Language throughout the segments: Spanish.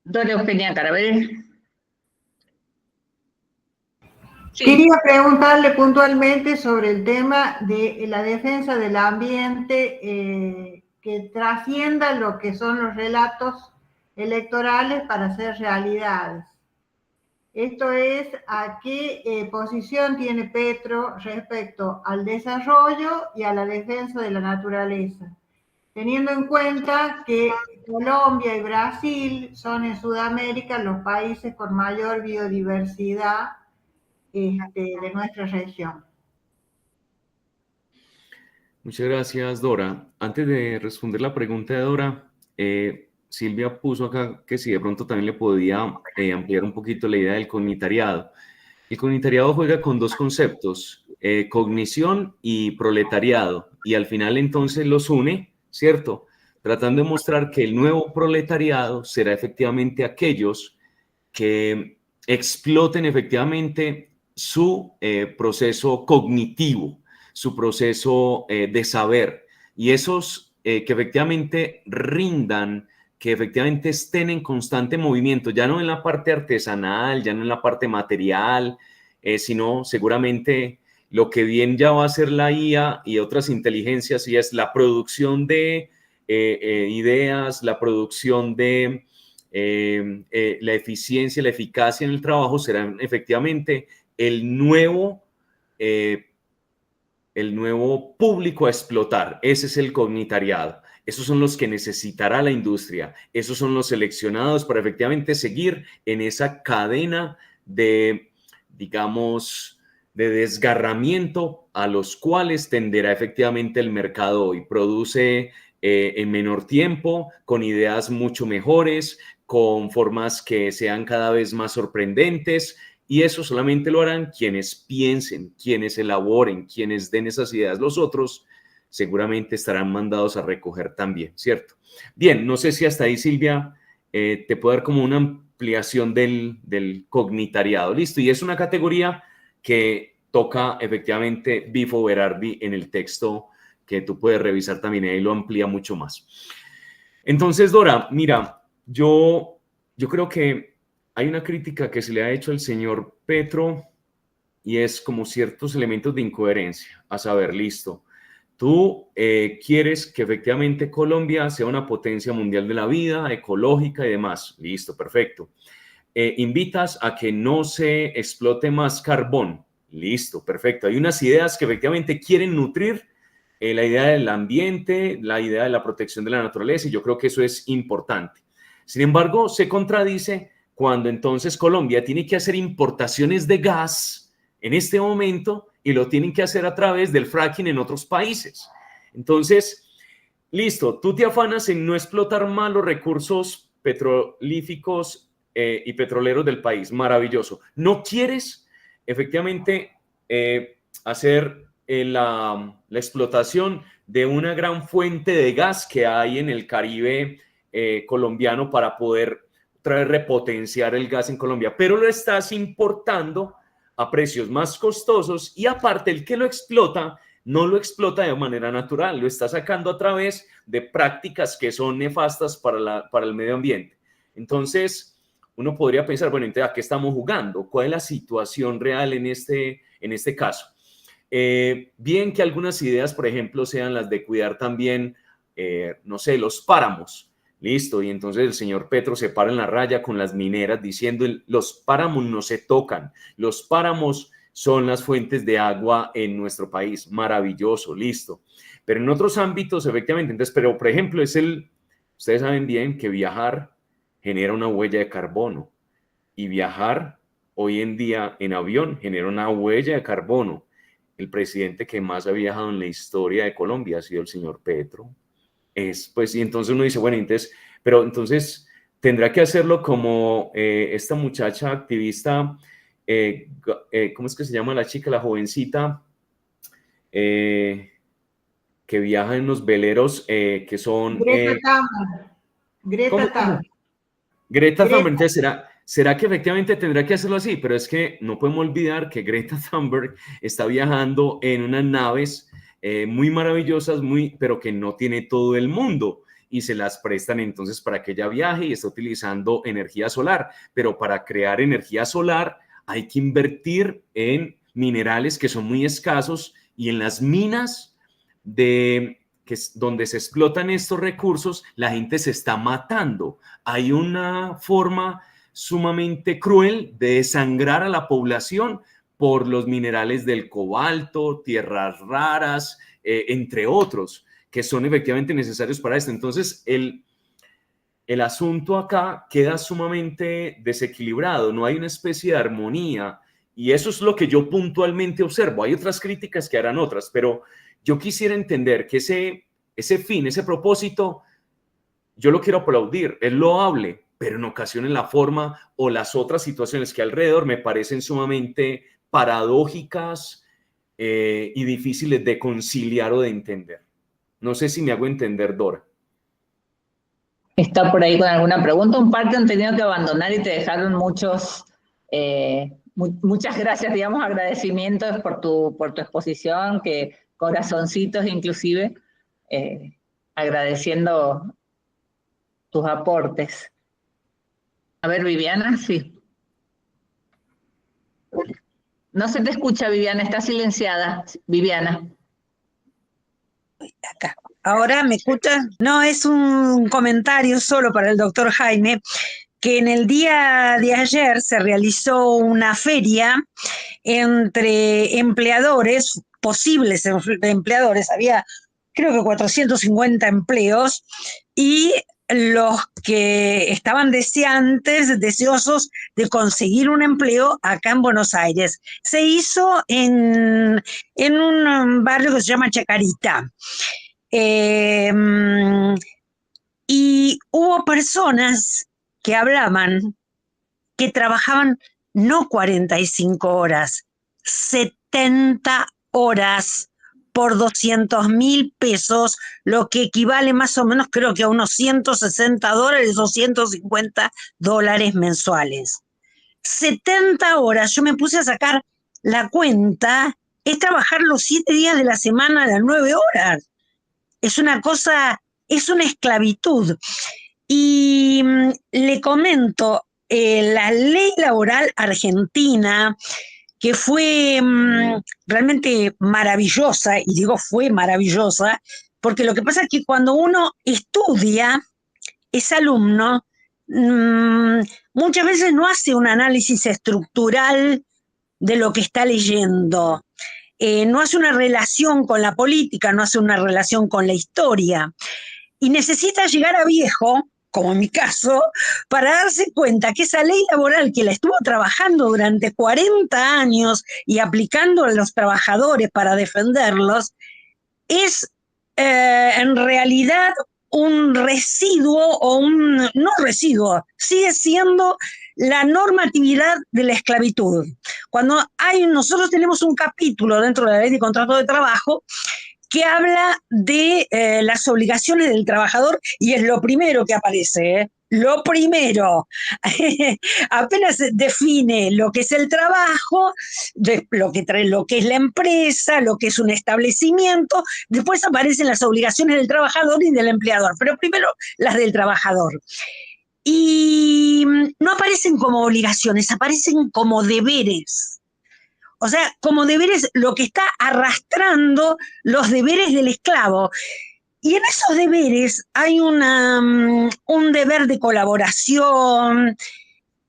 Dora Eugenia Caravel. Sí. Quería preguntarle puntualmente sobre el tema de la defensa del ambiente que trascienda lo que son los relatos electorales para hacer realidades. Esto es, ¿a qué posición tiene Petro respecto al desarrollo y a la defensa de la naturaleza? Teniendo en cuenta que Colombia y Brasil son en Sudamérica los países con mayor biodiversidad de nuestra región. Muchas gracias, Dora. Antes de responder la pregunta de Dora, Silvia puso acá que si de pronto también le podía ampliar un poquito la idea del cognitariado. El cognitariado juega con dos conceptos, cognición y proletariado, y al final entonces los une, ¿cierto? Tratando de mostrar que el nuevo proletariado será efectivamente aquellos que exploten efectivamente su proceso cognitivo, su proceso de saber, y esos que efectivamente rindan, que efectivamente estén en constante movimiento, ya no en la parte artesanal, ya no en la parte material, sino seguramente lo que bien ya va a ser la IA y otras inteligencias, y es la producción de ideas, la producción de la eficiencia, la eficacia en el trabajo serán efectivamente el nuevo público a explotar. Ese es el cognitariado. Esos son los que necesitará la industria. Esos son los seleccionados para efectivamente seguir en esa cadena de, digamos, de desgarramiento a los cuales tenderá efectivamente el mercado hoy. Produce en menor tiempo, con ideas mucho mejores, con formas que sean cada vez más sorprendentes, y eso solamente lo harán quienes piensen, quienes elaboren, quienes den esas ideas. Los otros seguramente estarán mandados a recoger también, ¿cierto? Bien, no sé si hasta ahí, Silvia, te puedo dar como una ampliación del cognitariado. Listo, y es una categoría que toca efectivamente Bifo Berardi en el texto que tú puedes revisar también, ahí lo amplía mucho más. Entonces, Dora, mira, yo creo que hay una crítica que se le ha hecho al señor Petro y es como ciertos elementos de incoherencia. A saber, listo, tú quieres que efectivamente Colombia sea una potencia mundial de la vida, ecológica y demás. Listo, perfecto. Invitas a que no se explote más carbón. Listo, perfecto. Hay unas ideas que efectivamente quieren nutrir la idea del ambiente, la idea de la protección de la naturaleza, y yo creo que eso es importante. Sin embargo, se contradice cuando entonces Colombia tiene que hacer importaciones de gas en este momento y lo tienen que hacer a través del fracking en otros países. Entonces, listo, tú te afanas en no explotar más los recursos petrolíficos y petroleros del país, maravilloso. No quieres efectivamente hacer la explotación de una gran fuente de gas que hay en el Caribe colombiano para poder repotenciar el gas en Colombia, pero lo estás importando a precios más costosos y aparte el que lo explota no lo explota de manera natural, lo está sacando a través de prácticas que son nefastas para el medio ambiente. Entonces, uno podría pensar, bueno, entonces, ¿a qué estamos jugando? ¿Cuál es la situación real en este caso? Bien que algunas ideas, por ejemplo, sean las de cuidar también, no sé, los páramos. Listo, y entonces el señor Petro se para en la raya con las mineras diciendo los páramos no se tocan, los páramos son las fuentes de agua en nuestro país, maravilloso, listo. Pero en otros ámbitos, efectivamente, entonces, pero por ejemplo, ustedes saben bien que viajar genera una huella de carbono y viajar hoy en día en avión genera una huella de carbono. El presidente que más ha viajado en la historia de Colombia ha sido el señor Petro. Pues, y entonces uno dice, bueno, entonces tendrá que hacerlo como esta muchacha activista, ¿cómo es que se llama la chica, la jovencita, que viaja en los veleros que son... Greta Thunberg. Greta Thunberg. Greta Thunberg, entonces ¿será que efectivamente tendrá que hacerlo así? Pero es que no podemos olvidar que Greta Thunberg está viajando en unas naves muy maravillosas, pero que no tiene todo el mundo. y se las prestan entonces para que ella viaje y está utilizando energía solar. Pero para crear energía solar hay que invertir en minerales que son muy escasos y en las minas donde se explotan estos recursos, la gente se está matando. Hay una forma sumamente cruel de desangrar a la población por los minerales del cobalto, tierras raras, entre otros, que son efectivamente necesarios para esto. Entonces, el asunto acá queda sumamente desequilibrado, no hay una especie de armonía, y eso es lo que yo puntualmente observo. Hay otras críticas que harán otras, pero yo quisiera entender que ese fin, ese propósito, yo lo quiero aplaudir, es loable, pero en ocasiones la forma o las otras situaciones que alrededor me parecen sumamente paradójicas y difíciles de conciliar o de entender. No sé si me hago entender, Dora. Está por ahí con alguna pregunta. Un par te han tenido que abandonar y te dejaron muchas gracias, digamos, agradecimientos por tu exposición, que corazoncitos inclusive, agradeciendo tus aportes. A ver, Viviana, sí. No se te escucha, Viviana, está silenciada. Viviana. Acá. ¿Ahora me escuchan? No, es un comentario solo para el doctor Jaime, que en el día de ayer se realizó una feria entre empleadores, posibles empleadores, había creo que 450 empleos, y los que estaban deseosos de conseguir un empleo acá en Buenos Aires. Se hizo en un barrio que se llama Chacarita. Y hubo personas que hablaban que trabajaban no 45 horas, 70 horas por 200.000 pesos, lo que equivale más o menos creo que a unos $160 o $150 mensuales. 70 horas, yo me puse a sacar la cuenta, es trabajar los 7 días de la semana a las 9 horas. Es una cosa, es una esclavitud. Y le comento, la ley laboral argentina, que fue realmente maravillosa, y digo fue maravillosa, porque lo que pasa es que cuando uno estudia, es alumno, muchas veces no hace un análisis estructural de lo que está leyendo. No hace una relación con la política, no hace una relación con la historia. Y necesita llegar a viejo, como en mi caso, para darse cuenta que esa ley laboral que la estuvo trabajando durante 40 años y aplicando a los trabajadores para defenderlos, es en realidad un residuo no residuo, sigue siendo la normatividad de la esclavitud. Nosotros tenemos un capítulo dentro de la ley de contrato de trabajo que habla de las obligaciones del trabajador, y es lo primero que aparece, lo primero. Apenas define lo que es el trabajo, lo que es la empresa, lo que es un establecimiento, después aparecen las obligaciones del trabajador y del empleador, pero primero las del trabajador. Y no aparecen como obligaciones, aparecen como deberes. O sea, como deberes, lo que está arrastrando los deberes del esclavo. Y en esos deberes hay un deber de colaboración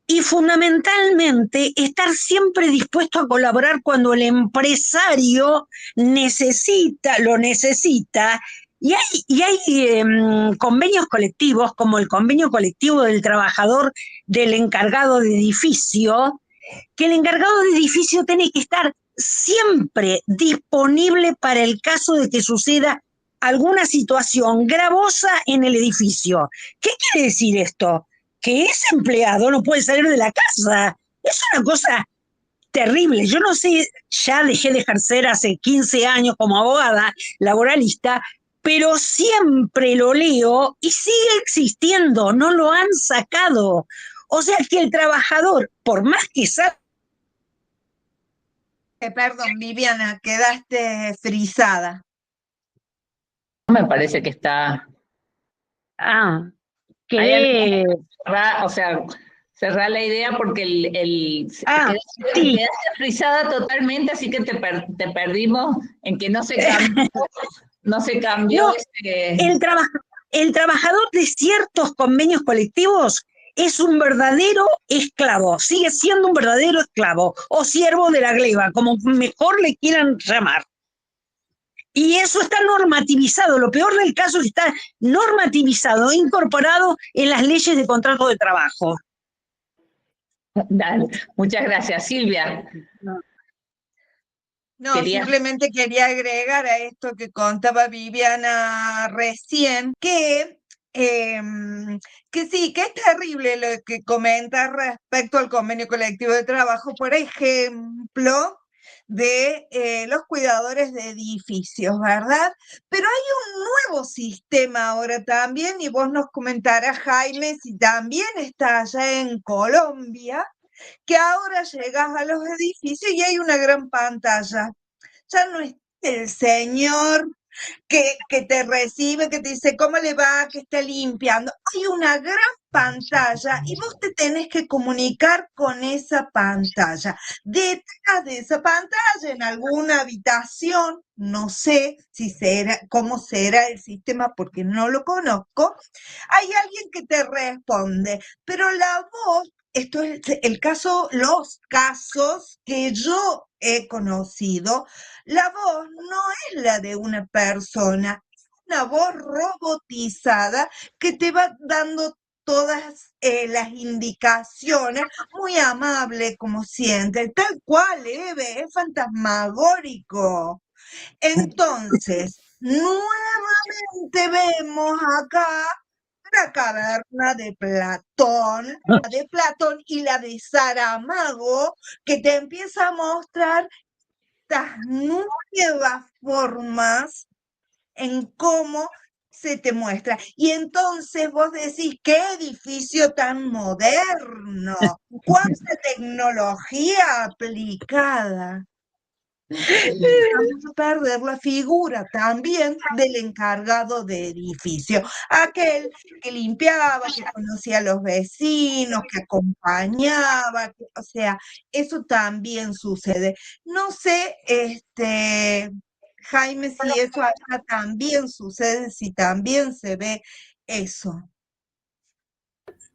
y fundamentalmente estar siempre dispuesto a colaborar cuando el empresario lo necesita. Y hay convenios colectivos, como el convenio colectivo del trabajador del encargado de edificio, que el encargado de edificio tiene que estar siempre disponible para el caso de que suceda alguna situación gravosa en el edificio. ¿Qué quiere decir esto? Que ese empleado no puede salir de la casa. Es una cosa terrible. Yo no sé, ya dejé de ejercer hace 15 años como abogada laboralista, pero siempre lo leo y sigue existiendo, no lo han sacado. O sea que el trabajador, por más que salga... Perdón, Viviana, quedaste frisada. Me parece que está Ah, Hay algo que... o sea, cerrar la idea porque Ah, sí. quedaste frisada totalmente, así que te perdimos en que no se cambió, no se cambió No, el, traba- el trabajador de ciertos convenios colectivos es un verdadero esclavo, sigue siendo un verdadero esclavo o siervo de la gleba, como mejor le quieran llamar. Y eso está normativizado. Lo peor del caso es que está normativizado, incorporado en las leyes de contrato de trabajo. Dale, muchas gracias, Silvia. No, Quería- simplemente quería agregar a esto que contaba Viviana recién, sí, que es terrible lo que comenta respecto al convenio colectivo de trabajo, por ejemplo, de los cuidadores de edificios, ¿verdad? Pero hay un nuevo sistema ahora también, y vos nos comentarás, Jaime, si también está allá en Colombia, que ahora llegas a los edificios y hay una gran pantalla. Ya no es el señor que te recibe, que te dice cómo le va, que está limpiando. Hay una gran pantalla y vos te tenés que comunicar con esa pantalla. Detrás de esa pantalla, en alguna habitación, no sé cómo será el sistema porque no lo conozco, hay alguien que te responde, pero la voz, esto es los casos que yo he conocido, la voz no es la de una persona, es una voz robotizada que te va dando todas las indicaciones, muy amable como siempre, tal cual, Eve, es fantasmagórico. Entonces, nuevamente vemos acá la caverna de Platón y la de Saramago, que te empieza a mostrar estas nuevas formas en cómo se te muestra. Y entonces vos decís, qué edificio tan moderno, cuánta tecnología aplicada. Vamos a perder la figura también del encargado de edificio, aquel que limpiaba, que conocía a los vecinos, que acompañaba, o sea, eso también sucede. No sé, Jaime, si eso acá también sucede, si también se ve eso.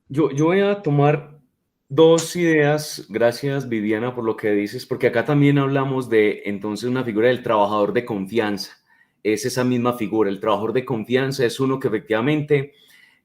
Yo voy a tomar dos ideas, gracias Viviana por lo que dices, porque acá también hablamos de entonces una figura del trabajador de confianza. Es esa misma figura, el trabajador de confianza es uno que efectivamente,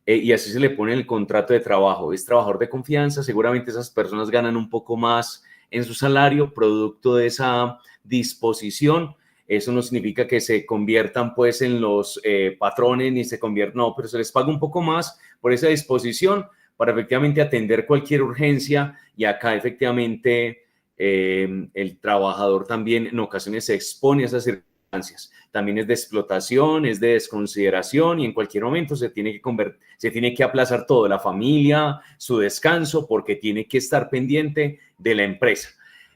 y así se le pone en el contrato de trabajo, es trabajador de confianza, seguramente esas personas ganan un poco más en su salario, producto de esa disposición. Eso no significa que se conviertan pues en los patrones ni se conviertan, no, pero se les paga un poco más por esa disposición para efectivamente atender cualquier urgencia y acá efectivamente el trabajador también en ocasiones se expone a esas circunstancias. También es de explotación, es de desconsideración y en cualquier momento se tiene que aplazar todo, la familia, su descanso, porque tiene que estar pendiente de la empresa.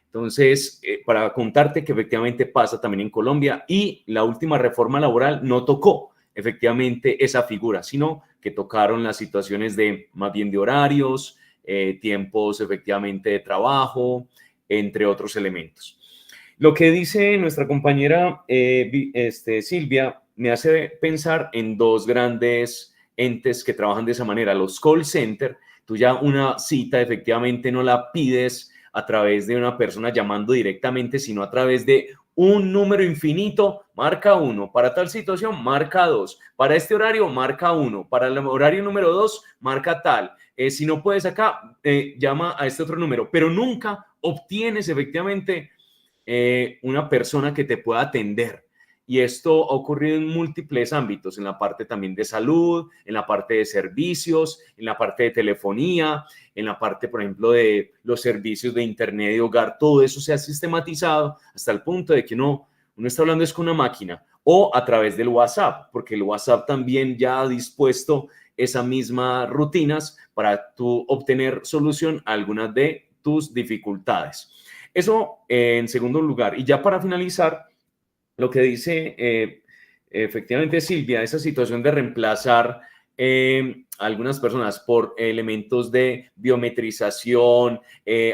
Entonces, para contarte que efectivamente pasa también en Colombia y la última reforma laboral no tocó efectivamente esa figura, sino que tocaron las situaciones de más bien de horarios, tiempos efectivamente de trabajo, entre otros elementos. Lo que dice nuestra compañera Silvia me hace pensar en dos grandes entes que trabajan de esa manera, los call center. Tú ya una cita efectivamente no la pides a través de una persona llamando directamente, sino a través de un número infinito, marca 1, para tal situación, marca 2, para este horario, marca 1, para el horario número 2, marca tal. Si no puedes acá, llama a este otro número, pero nunca obtienes efectivamente una persona que te pueda atender. Y esto ha ocurrido en múltiples ámbitos, en la parte también de salud, en la parte de servicios, en la parte de telefonía, en la parte, por ejemplo, de los servicios de internet de hogar. Todo eso se ha sistematizado hasta el punto de que uno está hablando es con una máquina o a través del WhatsApp, porque el WhatsApp también ya ha dispuesto esas mismas rutinas para tú obtener solución a algunas de tus dificultades. Eso en segundo lugar. Y ya para finalizar, lo que dice efectivamente Silvia, esa situación de reemplazar algunas personas por elementos de biometrización,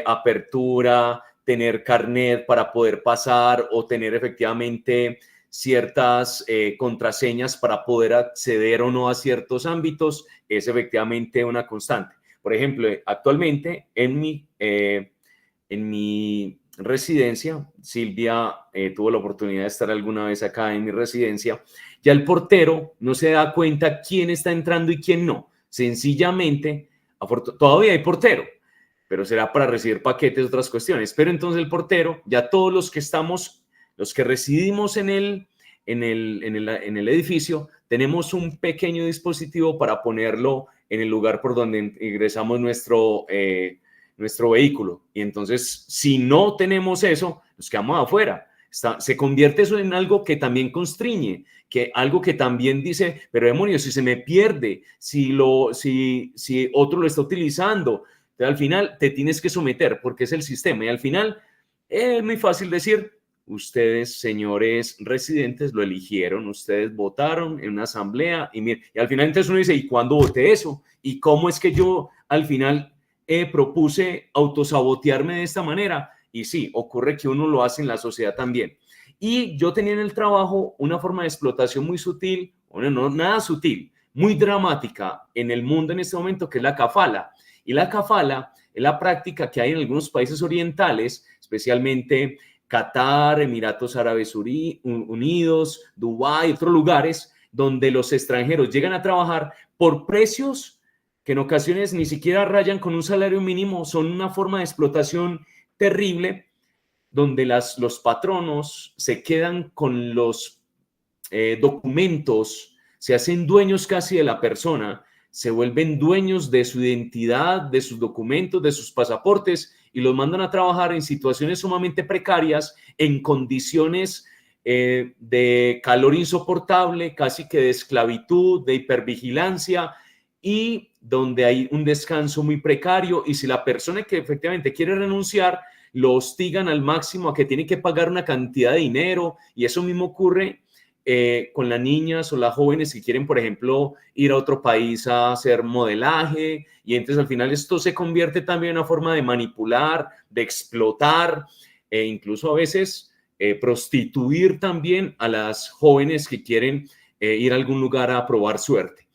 apertura, tener carnet para poder pasar o tener efectivamente ciertas contraseñas para poder acceder o no a ciertos ámbitos, es efectivamente una constante. Por ejemplo, actualmente en mi residencia, Silvia tuvo la oportunidad de estar alguna vez acá en mi residencia, ya el portero no se da cuenta quién está entrando y quién no. Sencillamente, todavía hay portero, pero será para recibir paquetes, otras cuestiones. Pero entonces el portero, ya todos los que residimos en el edificio, tenemos un pequeño dispositivo para ponerlo en el lugar por donde ingresamos nuestro vehículo. Y entonces, si no tenemos eso, nos quedamos afuera. Se convierte eso en algo que también constriñe, algo que también dice, pero demonios, si se me pierde, si otro lo está utilizando, al final te tienes que someter porque es el sistema. Y al final es muy fácil decir, ustedes, señores residentes, lo eligieron, ustedes votaron en una asamblea y al final entonces uno dice, ¿y cuándo voté eso? ¿Y cómo es que yo al final propuse autosabotearme de esta manera? Y sí, ocurre que uno lo hace en la sociedad también. Y yo tenía en el trabajo una forma de explotación muy sutil, bueno, no nada sutil, muy dramática en el mundo en este momento, que es la kafala. Y la kafala es la práctica que hay en algunos países orientales, especialmente Qatar, Emiratos Árabes Unidos, Dubái, otros lugares, donde los extranjeros llegan a trabajar por precios que en ocasiones ni siquiera rayan con un salario mínimo, son una forma de explotación terrible, donde los patronos se quedan con los documentos, se hacen dueños casi de la persona, se vuelven dueños de su identidad, de sus documentos, de sus pasaportes y los mandan a trabajar en situaciones sumamente precarias, en condiciones de calor insoportable, casi que de esclavitud, de hipervigilancia y donde hay un descanso muy precario. Y si la persona que efectivamente quiere renunciar, lo hostigan al máximo a que tiene que pagar una cantidad de dinero, y eso mismo ocurre con las niñas o las jóvenes que quieren, por ejemplo, ir a otro país a hacer modelaje, y entonces al final esto se convierte también en una forma de manipular, de explotar e incluso a veces prostituir también a las jóvenes que quieren ir a algún lugar a probar suerte.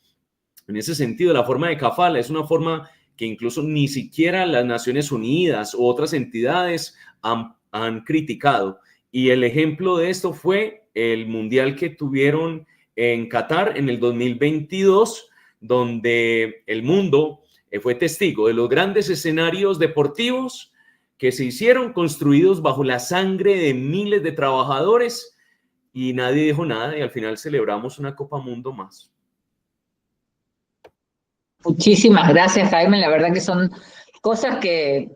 En ese sentido, la forma de kafala es una forma que incluso ni siquiera las Naciones Unidas u otras entidades han criticado. Y el ejemplo de esto fue el mundial que tuvieron en Qatar en el 2022, donde el mundo fue testigo de los grandes escenarios deportivos que se hicieron, construidos bajo la sangre de miles de trabajadores, y nadie dijo nada, y al final celebramos una Copa Mundo más. Muchísimas gracias, Jaime. La verdad que son cosas que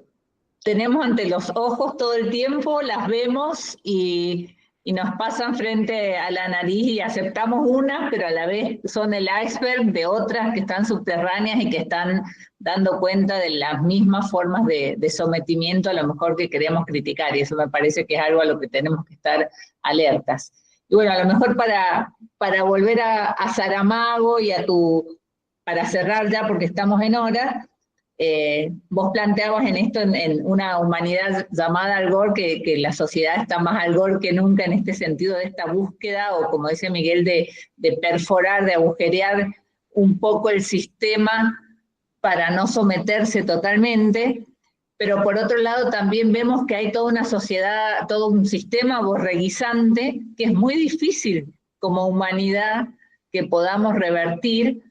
tenemos ante los ojos todo el tiempo, las vemos y nos pasan frente a la nariz y aceptamos unas, pero a la vez son el iceberg de otras que están subterráneas y que están dando cuenta de las mismas formas de sometimiento a lo mejor que queremos criticar, y eso me parece que es algo a lo que tenemos que estar alertas. Y bueno, a lo mejor para volver a Saramago y para cerrar ya porque estamos en hora, vos planteabas en esto, en una humanidad llamada Algor, que la sociedad está más Algor que nunca en este sentido de esta búsqueda, o como dice Miguel, de perforar, de agujerear un poco el sistema para no someterse totalmente. Pero por otro lado también vemos que hay toda una sociedad, todo un sistema borreguizante que es muy difícil como humanidad que podamos revertir.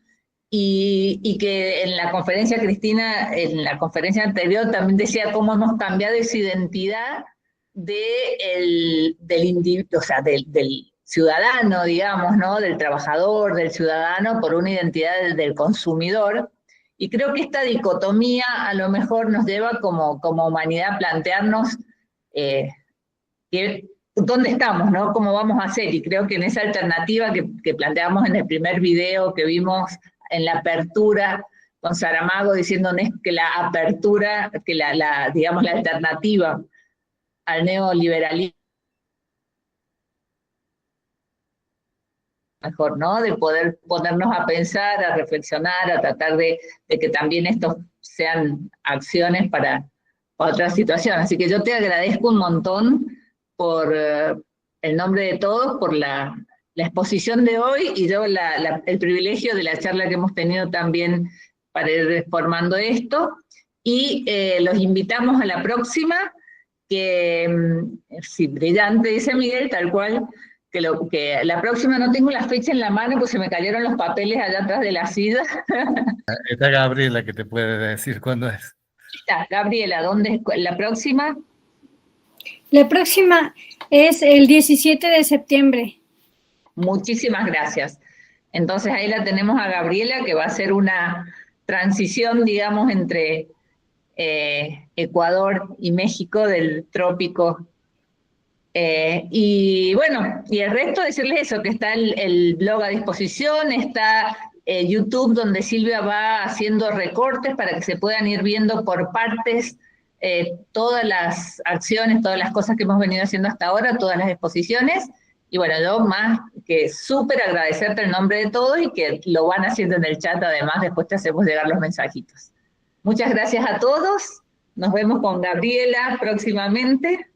Y que en la conferencia, Cristina, en la conferencia anterior también decía cómo hemos cambiado esa identidad del individuo, o sea, del ciudadano, digamos, ¿no? Del trabajador, del ciudadano, por una identidad del consumidor. Y creo que esta dicotomía a lo mejor nos lleva como humanidad a plantearnos dónde estamos, ¿no? ¿Cómo vamos a hacer? Y creo que en esa alternativa que planteamos en el primer video que vimos en la apertura con Saramago, diciéndonos que la apertura, que digamos, la alternativa al neoliberalismo mejor, ¿no? De poder ponernos a pensar, a reflexionar, a tratar de que también estos sean acciones para otras situaciones. Así que yo te agradezco un montón por el nombre de todos, por la exposición de hoy y yo el privilegio de la charla que hemos tenido también para ir formando esto. Y los invitamos a la próxima, que, sí, brillante, dice Miguel, tal cual, que la próxima no tengo la fecha en la mano, pues se me cayeron los papeles allá atrás de la silla. Está Gabriela que te puede decir cuándo es. Está, Gabriela, ¿dónde es la próxima? La próxima es el 17 de septiembre. Muchísimas gracias. Entonces ahí la tenemos a Gabriela, que va a hacer una transición, digamos, entre Ecuador y México, del trópico. Y bueno, y el resto decirles eso, que está el blog a disposición, está YouTube, donde Silvia va haciendo recortes para que se puedan ir viendo por partes todas las acciones, todas las cosas que hemos venido haciendo hasta ahora, todas las exposiciones. Y bueno, yo más que súper agradecerte el nombre de todos y que lo van haciendo en el chat, además después te hacemos llegar los mensajitos. Muchas gracias a todos, nos vemos con Gabriela próximamente.